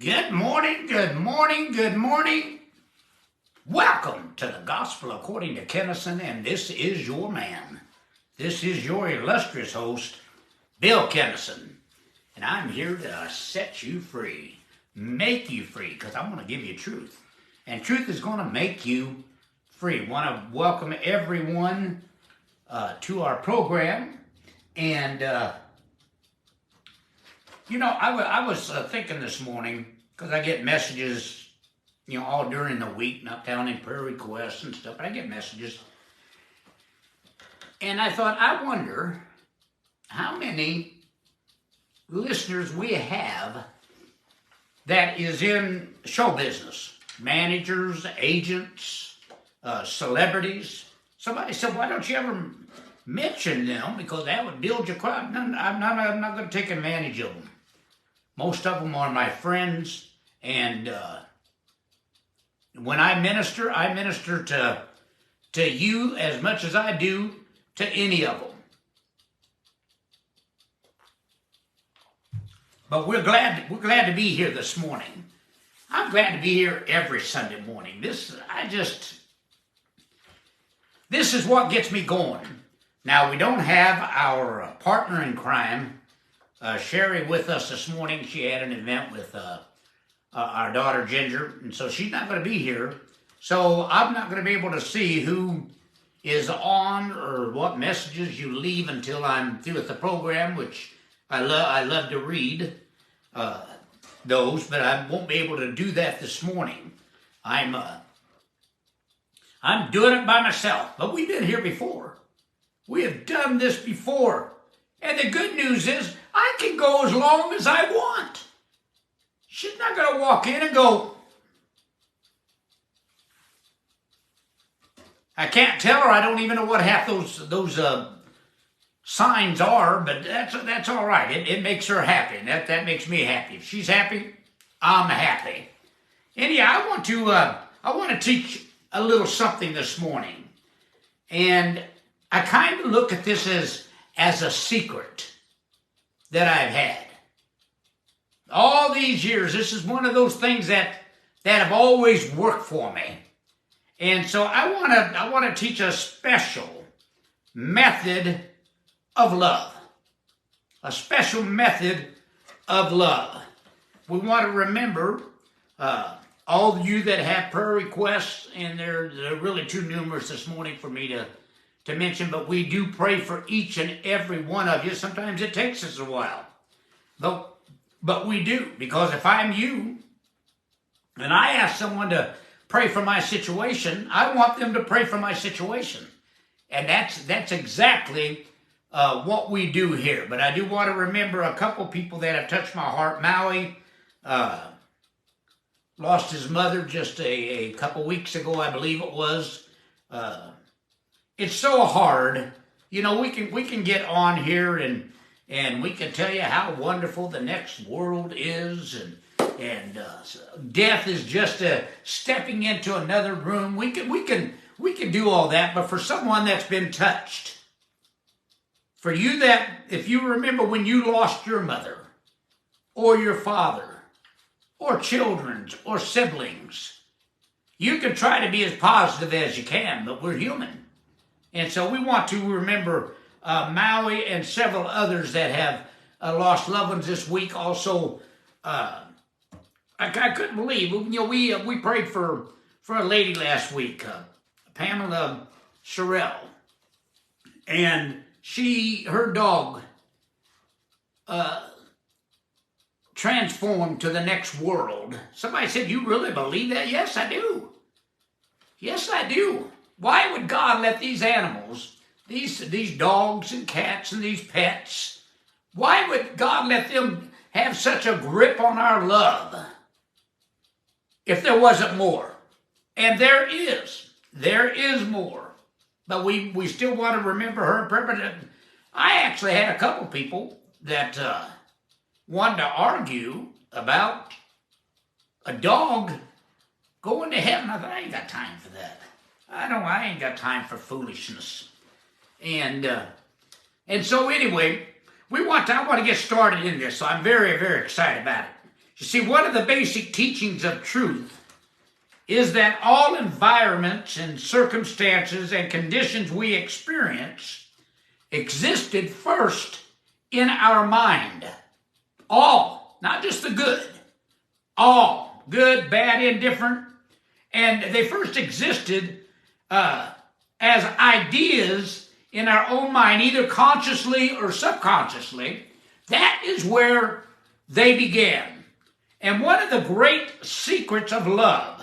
Good morning, good morning, good morning. Welcome to the Gospel according to Kinison, and this is your man. This is your illustrious host, Bill Kinison, and I'm here to set you free, make you free, because I'm going to give you truth, and truth is going to make you free. I want to welcome everyone to our program, and I was thinking this morning, because I get messages, all during the week, not counting prayer requests and stuff, but I get messages. And I thought, I wonder how many listeners we have that is in show business, managers, agents, celebrities. Somebody said, why don't you ever mention them, because that would build your crowd. No, I'm not going to take advantage of them. Most of them are my friends, and when I minister to you as much as I do to any of them. But we're glad to be here this morning. I'm glad to be here every Sunday morning. This is what gets me going. Now, we don't have our partner in crime, Sherry, with us this morning. She had an event with our daughter Ginger, and so she's not going to be here. So I'm not going to be able to see who is on or what messages you leave until I'm through with the program, which I love to read those, but I won't be able to do that this morning. I'm doing it by myself, but we've been here before. We have done this before. And the good news is, I can go as long as I want. She's not going to walk in and go, I can't tell her. I don't even know what half those signs are, but that's all right. It makes her happy, and that makes me happy. If she's happy, I'm happy. And yeah, I want to teach a little something this morning, and I kind of look at this as a secret that I've had. All these years, this is one of those things that have always worked for me. And so I want to teach a special method of love. A special method of love. We want to remember all of you that have prayer requests, and they're really too numerous this morning for me to mention, but we do pray for each and every one of you. Sometimes it takes us a while. But we do, because if I'm you, and I ask someone to pray for my situation, I want them to pray for my situation. And that's exactly what we do here. But I do want to remember a couple people that have touched my heart. Maui lost his mother just a couple weeks ago, I believe it was. It's so hard. We can get on here and we can tell you how wonderful the next world is, and death is just stepping into another room. We can do all that, but for someone that's been touched, for you that, if you remember when you lost your mother, or your father, or children, or siblings, you can try to be as positive as you can, but we're human. And so we want to remember Maui and several others that have lost loved ones this week. Also, I couldn't believe, we prayed for a lady last week, Pamela Sherrill, and her dog transformed to the next world. Somebody said, you really believe that? Yes, I do. Yes, I do. Why would God let these animals, these dogs and cats and these pets, why would God let them have such a grip on our love if there wasn't more? And there is more. But we still want to remember her. I actually had a couple people that wanted to argue about a dog going to heaven. I thought, I ain't got time for that. I ain't got time for foolishness. And so anyway, I want to get started in this. So I'm very, very excited about it. You see, one of the basic teachings of truth is that all environments and circumstances and conditions we experience existed first in our mind. All, not just the good. All, good, bad, indifferent. And they first existed as ideas in our own mind, either consciously or subconsciously. That is where they began. And one of the great secrets of love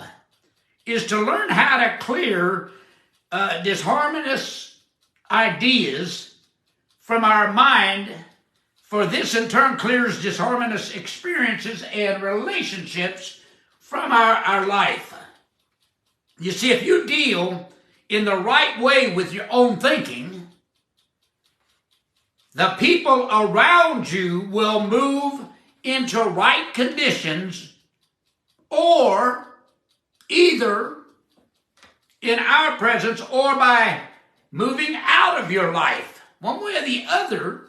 is to learn how to clear disharmonious ideas from our mind, for this in turn clears disharmonious experiences and relationships from our life. You see, if you deal in the right way with your own thinking, the people around you will move into right conditions, or either in our presence or by moving out of your life. One way or the other,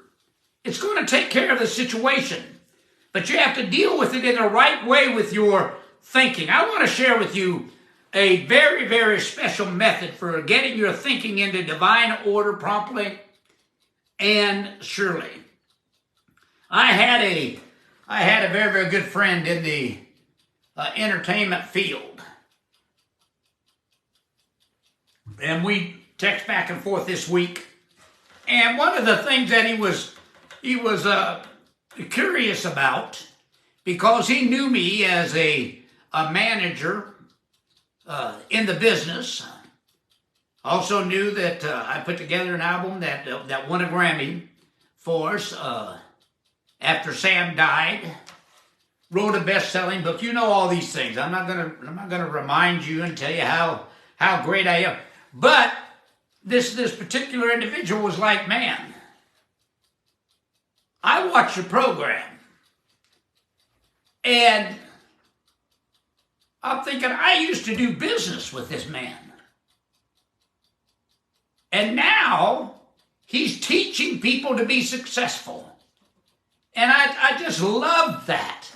it's going to take care of the situation. But you have to deal with it in the right way with your thinking. I want to share with you a very, very special method for getting your thinking into divine order promptly and surely. I had a very, very good friend in the entertainment field. And we text back and forth this week. And one of the things that he was curious about, because he knew me as a manager in the business, also knew that I put together an album that won a Grammy for us after Sam died. Wrote a best-selling book. You know all these things. I'm not gonna remind you and tell you how great I am. But this particular individual was like, man, I watch your program, and I'm thinking, I used to do business with this man. And now he's teaching people to be successful. And I just love that.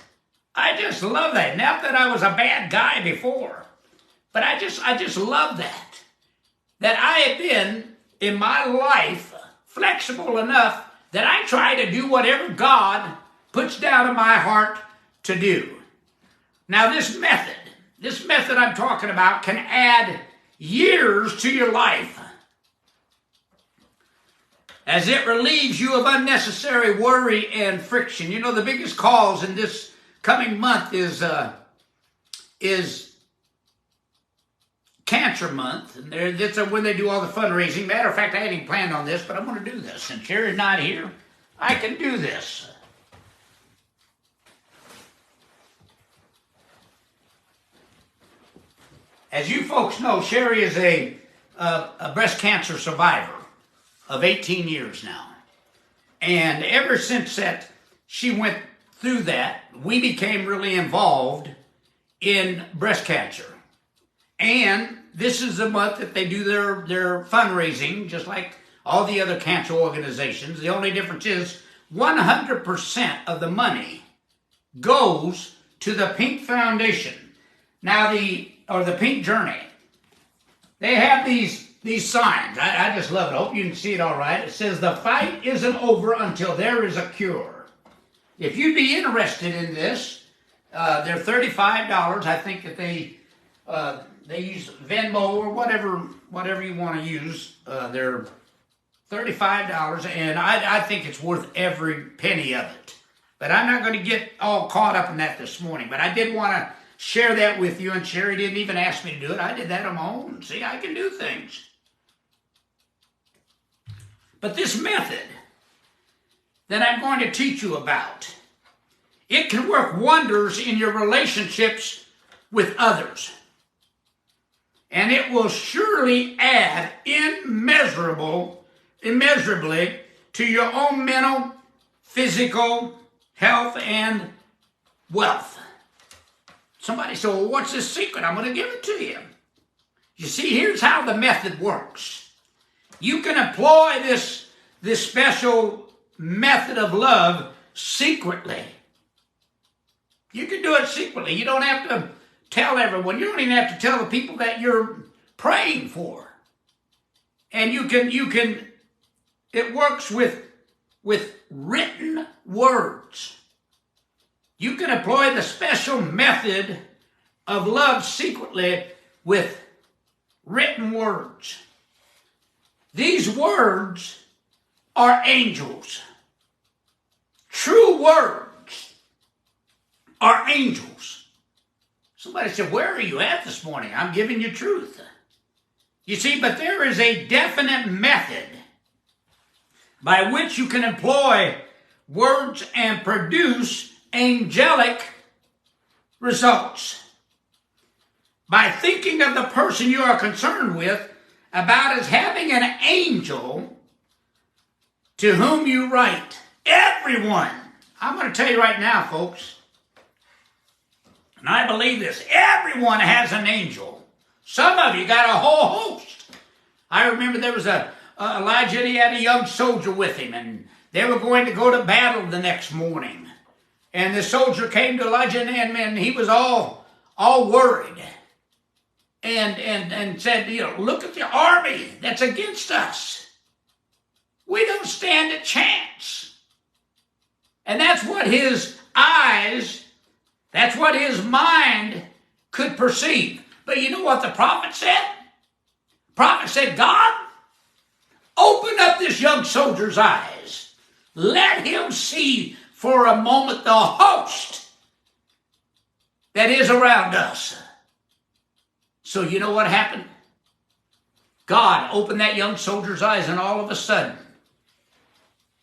I just love that. Not that I was a bad guy before, but I just love that. That I have been, in my life, flexible enough that I try to do whatever God puts down in my heart to do. Now this method I'm talking about can add years to your life, as it relieves you of unnecessary worry and friction. You know, the biggest cause in this coming month is Cancer Month, and that's when they do all the fundraising. Matter of fact, I hadn't even planned on this, but I'm going to do this. Since Sherry's not here, I can do this. As you folks know, Sherry is a breast cancer survivor of 18 years now. And ever since that she went through that, we became really involved in breast cancer. And this is the month that they do their fundraising, just like all the other cancer organizations. The only difference is 100% of the money goes to the Pink Foundation. Now the Pink Journey. They have these signs. I just love it. I hope you can see it all right. It says, the fight isn't over until there is a cure. If you'd be interested in this, they're $35. I think that they use Venmo or whatever you want to use. They're $35, and I think it's worth every penny of it. But I'm not going to get all caught up in that this morning. But I did want to share that with you, and Sherry didn't even ask me to do it. I did that on my own. See, I can do things. But this method that I'm going to teach you about, it can work wonders in your relationships with others. And it will surely add immeasurably to your own mental, physical health and wealth. Somebody said, well, what's the secret? I'm going to give it to you. You see, here's how the method works. You can employ this special method of love secretly. You can do it secretly. You don't have to tell everyone. You don't even have to tell the people that you're praying for. And it works with written words. You can employ the special method of love secretly with written words. These words are angels. True words are angels. Somebody said, where are you at this morning? I'm giving you truth. You see, but there is a definite method by which you can employ words and produce angelic results. By thinking of the person you are concerned with about as having an angel to whom you write. Everyone. I'm going to tell you right now, folks, and I believe this, everyone has an angel. Some of you got a whole host. I remember there was Elijah, he had a young soldier with him, and they were going to go to battle the next morning. And the soldier came to Elijah, and he was all worried. And said, look at the army that's against us. We don't stand a chance. And that's what his eyes, that's what his mind could perceive. But you know what the prophet said? The prophet said, God, open up this young soldier's eyes. Let him see for a moment the host that is around us. So you know what happened? God opened that young soldier's eyes, and all of a sudden,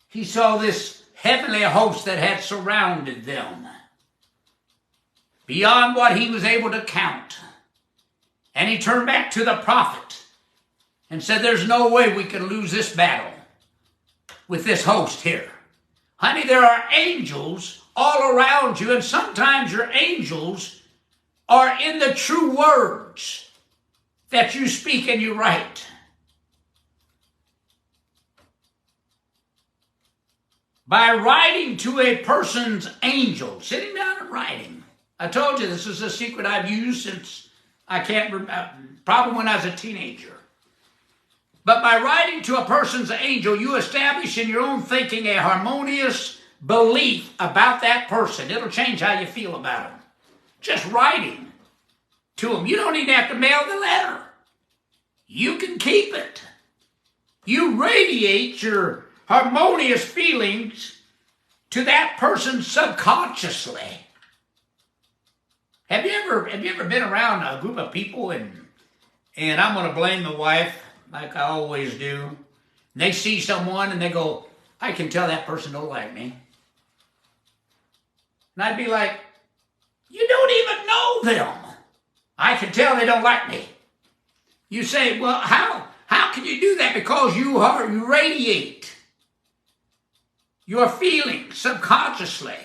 he saw this heavenly host that had surrounded them beyond what he was able to count. And he turned back to the prophet and said, there's no way we can lose this battle with this host here. Honey, there are angels all around you, and sometimes your angels are in the true words that you speak and you write. By writing to a person's angel, sitting down and writing. I told you this is a secret I've used since I can't remember, probably when I was a teenager. But by writing to a person's angel, you establish in your own thinking a harmonious belief about that person. It'll change how you feel about them. Just writing to them. You don't even have to mail the letter. You can keep it. You radiate your harmonious feelings to that person subconsciously. Have you ever been around a group of people and I'm going to blame the wife like I always do. And they see someone and they go, I can tell that person don't like me. And I'd be like, you don't even know them. I can tell they don't like me. You say, well, how can you do that? Because you radiate your feelings subconsciously.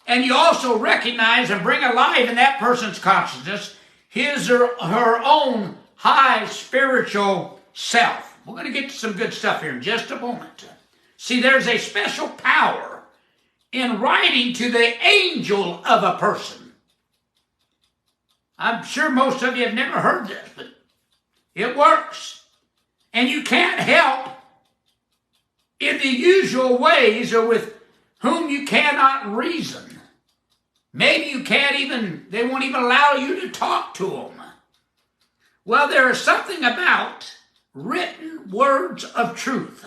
And you also recognize and bring alive in that person's consciousness his or her own high spiritual self. We're going to get to some good stuff here in just a moment. See, there's a special power in writing to the angel of a person. I'm sure most of you have never heard this, but it works. And you can't help in the usual ways or with whom you cannot reason. Maybe you can't even, they won't even allow you to talk to them. Well, there is something about written words of truth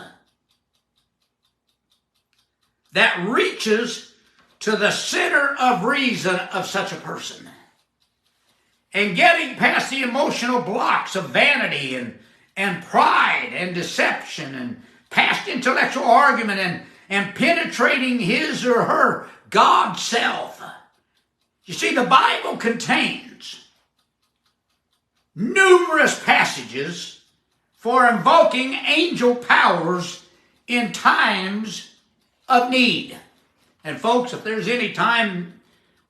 that reaches to the center of reason of such a person. And getting past the emotional blocks of vanity and pride and deception and past intellectual argument and penetrating his or her God self. You see, the Bible contains numerous passages for invoking angel powers in times of need. And folks, if there's any time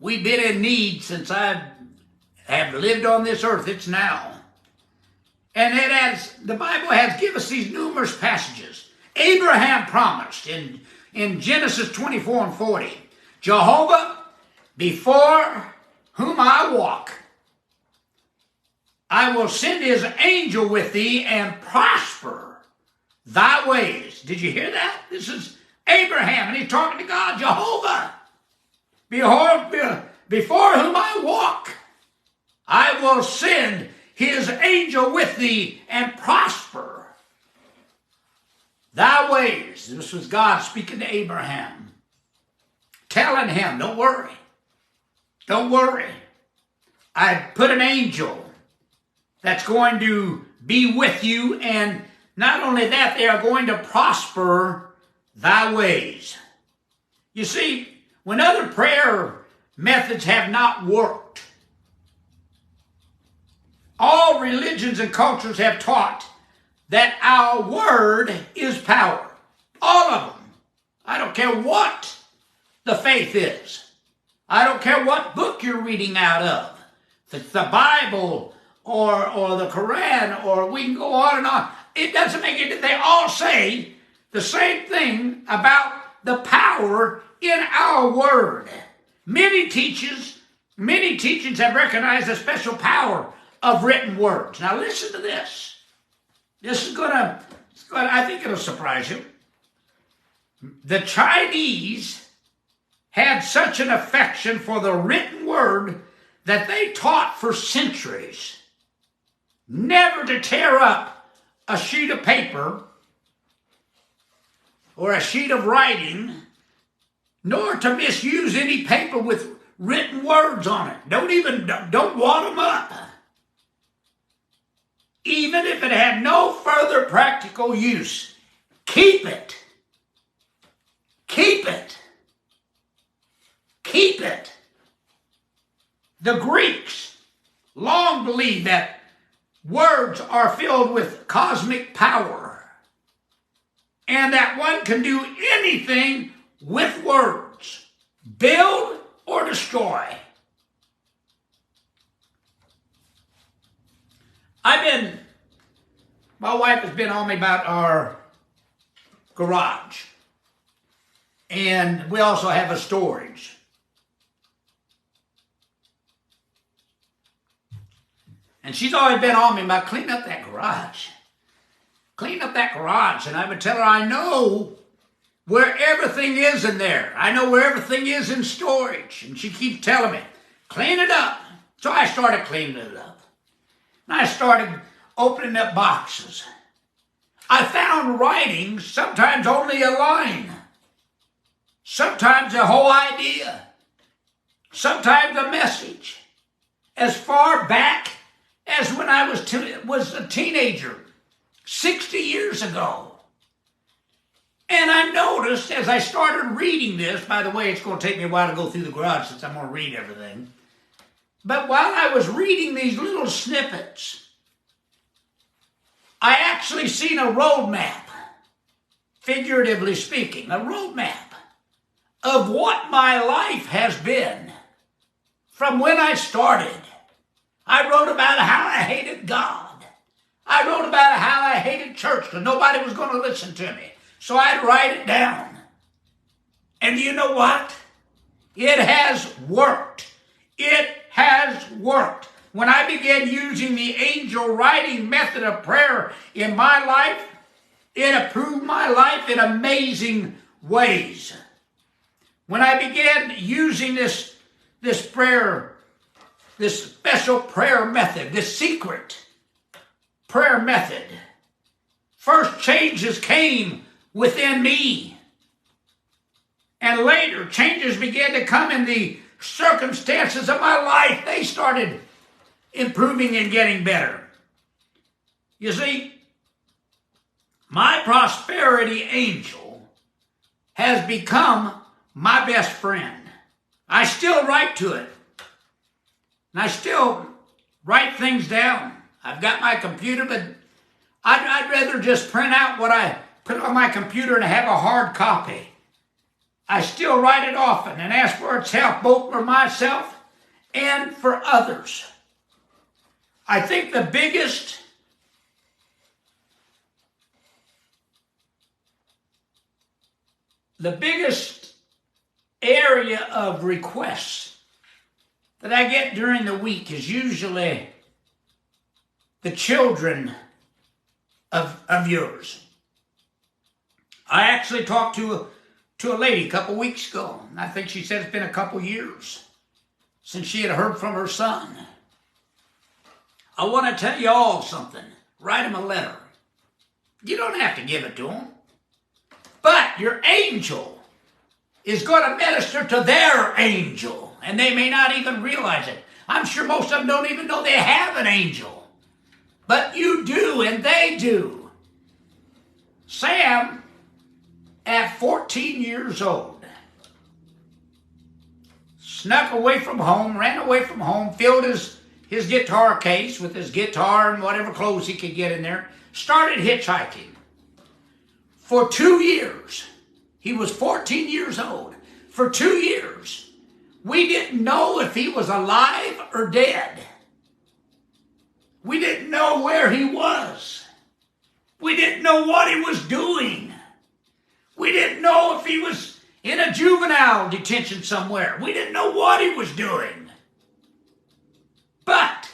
we've been in need since I have lived on this earth, it's now. And the Bible has given us these numerous passages. Abraham promised in Genesis 24 and 40, Jehovah Before whom I walk, I will send his angel with thee and prosper thy ways. Did you hear that? This is Abraham, and he's talking to God, Jehovah. Behold, before whom I walk, I will send his angel with thee and prosper thy ways. This was God speaking to Abraham, telling him, don't worry. Don't worry. I put an angel that's going to be with you, and not only that, they are going to prosper thy ways. You see, when other prayer methods have not worked, all religions and cultures have taught that our word is power. All of them. I don't care what the faith is. I don't care what book you're reading out of. If it's the Bible or the Quran, or we can go on and on. It doesn't make it. They all say the same thing about the power in our word. Many teachings have recognized the special power of written words. Now listen to this. This is gonna, I think it'll surprise you. The Chinese had such an affection for the written word that they taught for centuries never to tear up a sheet of paper or a sheet of writing, nor to misuse any paper with written words on it. Don't wad them up. Even if it had no further practical use, keep it. Keep it. Keep it. The Greeks long believed that words are filled with cosmic power, and that one can do anything with words, build or destroy. My wife has been on me about our garage, and we also have a storage. And she's always been on me about clean up that garage. Clean up that garage. And I would tell her, I know where everything is in there. I know where everything is in storage. And she keeps telling me, clean it up. So I started cleaning it up. And I started opening up boxes. I found writings, sometimes only a line. Sometimes a whole idea. Sometimes a message. As far back as when I was a teenager, 60 years ago. And I noticed as I started reading this, by the way, it's going to take me a while to go through the garage since I'm going to read everything. But while I was reading these little snippets, I actually seen a roadmap, figuratively speaking, a roadmap of what my life has been from when I started. I wrote about how I hated God. I wrote about how I hated church because nobody was going to listen to me. So I'd write it down. And you know what? It has worked. It has worked. When I began using the angel writing method of prayer in my life, it improved my life in amazing ways. When I began using this prayer, this special prayer method, this secret prayer method, first changes came within me. And later, changes began to come in the circumstances of my life. They started improving and getting better. You see, my prosperity angel has become my best friend. I still write to it. And I still write things down. I've got my computer, but I'd rather just print out what I put on my computer and have a hard copy. I still write it often and ask for its help, both for myself and for others. I think the biggest area of requests that I get during the week is usually the children of yours. I actually talked to a lady a couple weeks ago. I think she said it's been a couple years since she had heard from her son. I want to tell you all something. Write him a letter. You don't have to give it to him. But your angel is going to minister to their angel. And they may not even realize it. I'm sure most of them don't even know they have an angel. But you do, and they do. Sam, at 14 years old, snuck away from home, ran away from home, filled his guitar case with his guitar and whatever clothes he could get in there, started hitchhiking. For 2 years, he was 14 years old. For 2 years, we didn't know if he was alive or dead. We didn't know where he was. We didn't know what he was doing. We didn't know if he was in a juvenile detention somewhere. We didn't know what he was doing. But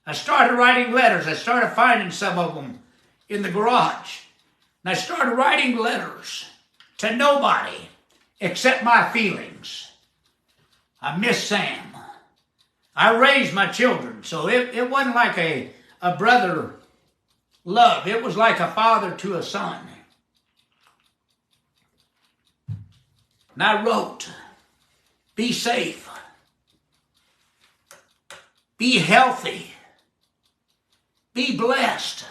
I started writing letters. I started finding some of them in the garage. And I started writing letters to nobody except my feelings. I miss Sam. I raised my children, so it wasn't like a brother love. It was like a father to a son. And I wrote, be safe. Be healthy. Be blessed.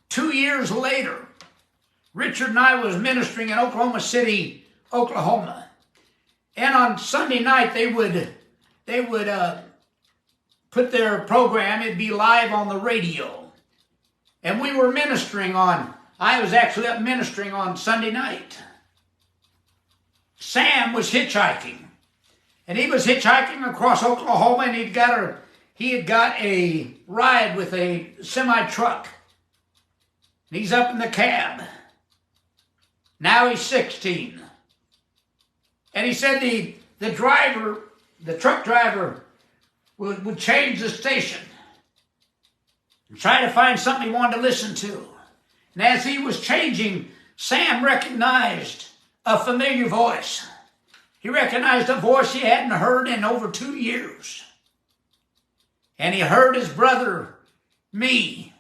2 years later, Richard and I was ministering in Oklahoma City, Oklahoma. And on Sunday night, they would put their program, it'd be live on the radio. And we were I was actually up ministering on Sunday night. Sam was hitchhiking. And he was hitchhiking across Oklahoma, and he had got a ride with a semi-truck. And he's up in the cab. Now he's 16. And he said the truck driver would change the station and try to find something he wanted to listen to. And as he was changing, Sam recognized a familiar voice. He recognized a voice he hadn't heard in over 2 years. And he heard his brother, me,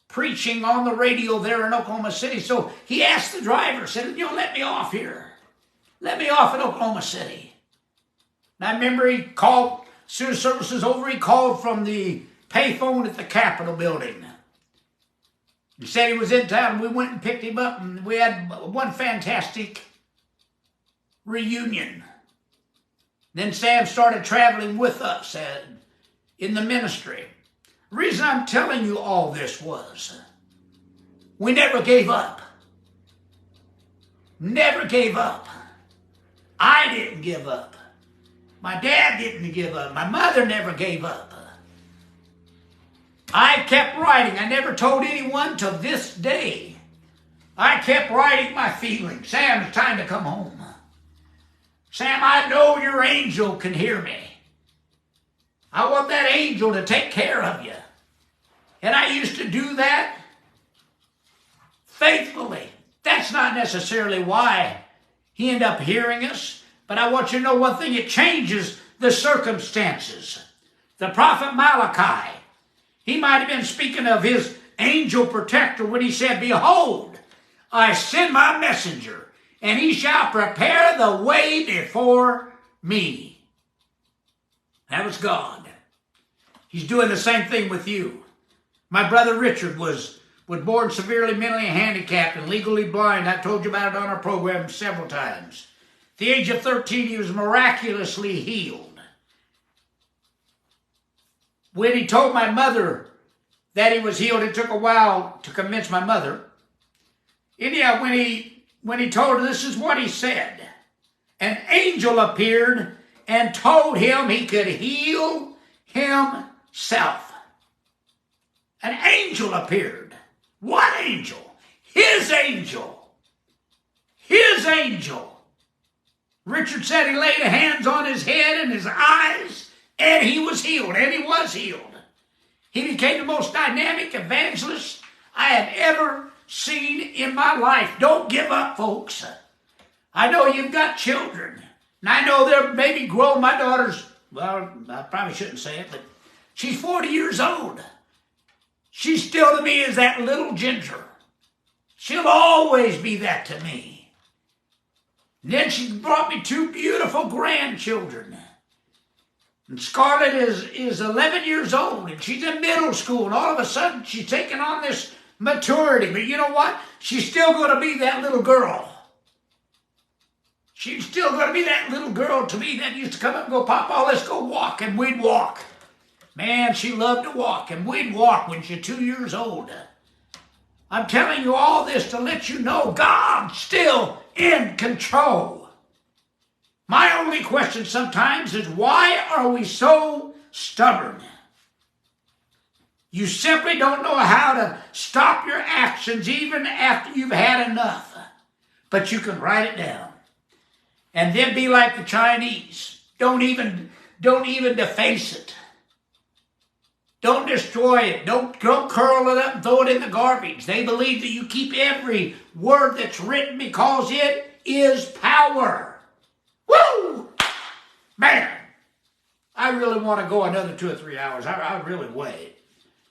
preaching on the radio there in Oklahoma City. So he asked the driver, said, let me off here. Let me off at Oklahoma City. And I remember he called, as soon as service was over, he called from the payphone at the Capitol building. He said he was in town. We went and picked him up, and we had one fantastic reunion. Then Sam started traveling with us in the ministry. The reason I'm telling you all this was we never gave up. Never gave up. I didn't give up. My dad didn't give up. My mother never gave up. I kept writing. I never told anyone till this day. I kept writing my feelings. Sam, it's time to come home. Sam, I know your angel can hear me. I want that angel to take care of you. And I used to do that faithfully. That's not necessarily why he ended up hearing us, but I want you to know one thing, it changes the circumstances. The prophet Malachi, he might have been speaking of his angel protector when he said, behold, I send my messenger, and he shall prepare the way before me. That was God. He's doing the same thing with you. My brother Richard was born severely mentally handicapped and legally blind. I told you about it on our program several times. At the age of 13, he was miraculously healed. When he told my mother that he was healed, it took a while to convince my mother. Anyhow, when he told her, this is what he said. An angel appeared and told him he could heal himself. An angel appeared. What angel? His angel. His angel. Richard said he laid hands on his head and his eyes, and he was healed, and he was healed. He became the most dynamic evangelist I have ever seen in my life. Don't give up, folks. I know you've got children, and I know they're maybe grown. My daughter's, well, I probably shouldn't say it, but she's 40 years old. She still to me is that little Ginger. She'll always be that to me. And then she brought me 2 beautiful grandchildren. And Scarlett is 11 years old, and she's in middle school, and all of a sudden she's taking on this maturity. But you know what? She's still going to be that little girl. She's still going to be that little girl to me that used to come up and go, Papa, let's go walk, and we'd walk. Man, she loved to walk, and we'd walk when she's 2 years old. I'm telling you all this to let you know God's still in control. My only question sometimes is, why are we so stubborn? You simply don't know how to stop your actions even after you've had enough. But you can write it down. And then be like the Chinese. Don't even deface it. Don't destroy it. Don't curl it up and throw it in the garbage. They believe that you keep every word that's written because it is power. Woo! Man, I really want to go another 2 or 3 hours. I really wait.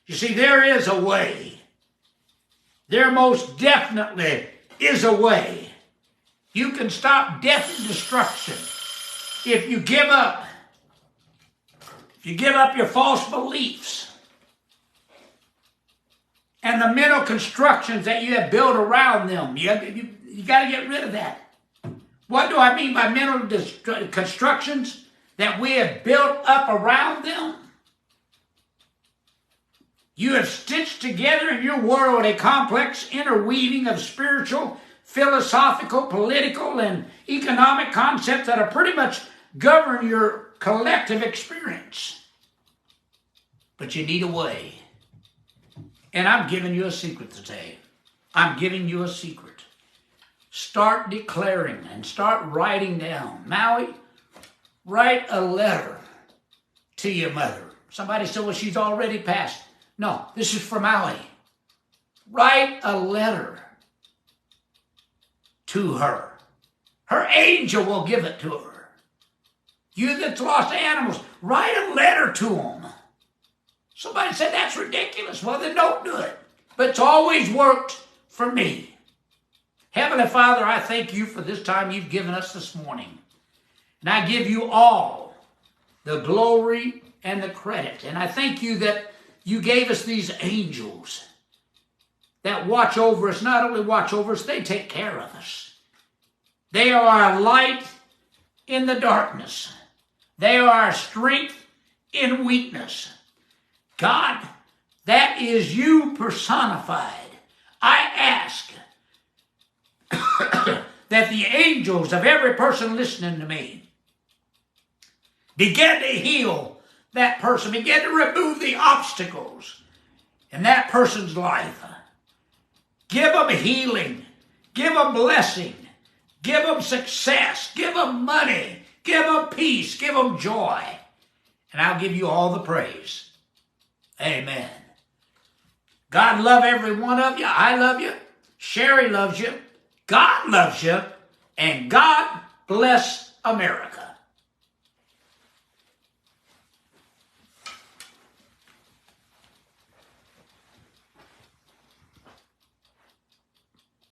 You see, there is a way. There most definitely is a way. You can stop death and destruction if you give up. If you give up your false beliefs and the mental constructions that you have built around them. You got to get rid of that. What do I mean by mental constructions that we have built up around them? You have stitched together in your world a complex interweaving of spiritual, philosophical, political, and economic concepts that are pretty much govern your collective experience. But you need a way. And I'm giving you a secret today. I'm giving you a secret. Start declaring and start writing down. Maui, write a letter to your mother. Somebody said, well, she's already passed. No, this is for Maui. Write a letter to her. Her angel will give it to her. You that's lost animals, write a letter to them. Somebody said, that's ridiculous. Well, then don't do it. But it's always worked for me. Heavenly Father, I thank you for this time you've given us this morning. And I give you all the glory and the credit. And I thank you that you gave us these angels that watch over us. Not only watch over us, they take care of us. They are our light in the darkness. They are our strength in weakness. God, that is you personified. I ask that the angels of every person listening to me begin to heal that person, begin to remove the obstacles in that person's life. Give them healing, give them blessing, give them success, give them money, give them peace, give them joy. And I'll give you all the praise. Amen. God love every one of you. I love you. Sherry loves you. God loves you. And God bless America.